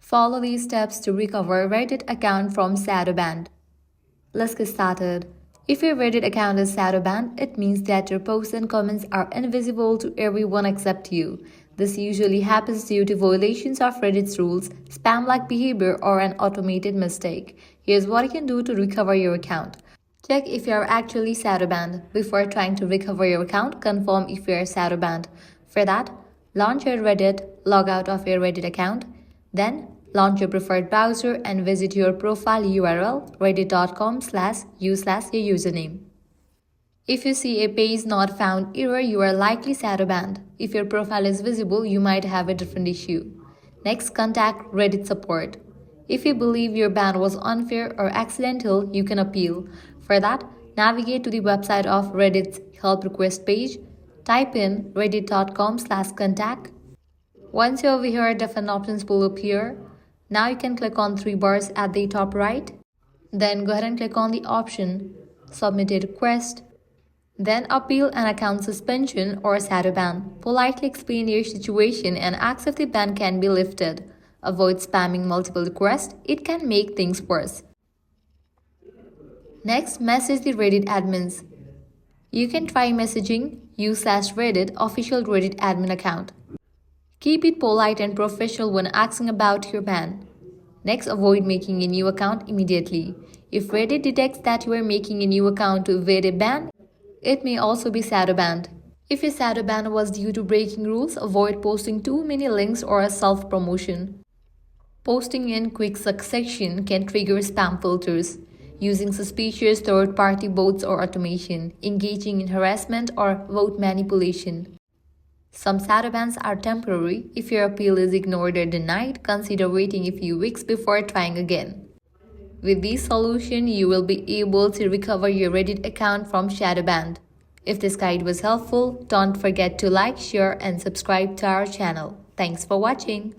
Follow these steps to recover Reddit account from Shadowban. Let's get started. If your Reddit account is Shadowban, it means that your posts and comments are invisible to everyone except you. This usually happens due to violations of Reddit's rules, spam-like behavior, or an automated mistake. Here's what you can do to recover your account. Check if you are actually Shadowbanned. Before trying to recover your account, confirm if you are Shadowbanned. For that, launch your Reddit, log out of your Reddit account, then launch your preferred browser and visit your profile URL reddit.com/u/your username. If you see a page not found error, you are likely Shadowbanned. If your profile is visible, you might have a different issue. Next, contact Reddit support. If you believe your ban was unfair or accidental, you can appeal. For that, navigate to the website of Reddit's help request page. Type in reddit.com/contact. Once you're over here, different options will appear. Now you can click on three bars at the top right. Then go ahead and click on the option Submit a request. Then appeal an account suspension or Shadowban. Politely explain your situation and ask if the ban can be lifted. Avoid spamming multiple requests. It can make things worse. Next, message the Reddit admins. You can try messaging u/Reddit official Reddit admin account. Keep it polite and professional when asking about your ban. Next, avoid making a new account immediately. If Reddit detects that you are making a new account to evade a ban, it may also be Shadowbanned. If your Shadowban was due to breaking rules, avoid posting too many links or self-promotion. Posting in quick succession can trigger spam filters. Using suspicious third-party bots or automation, engaging in harassment or vote manipulation. Some Shadowbans are temporary. If your appeal is ignored or denied, consider waiting a few weeks before trying again. With this solution, you will be able to recover your Reddit account from Shadowban. If this guide was helpful, don't forget to like, share, and subscribe to our channel. Thanks for watching.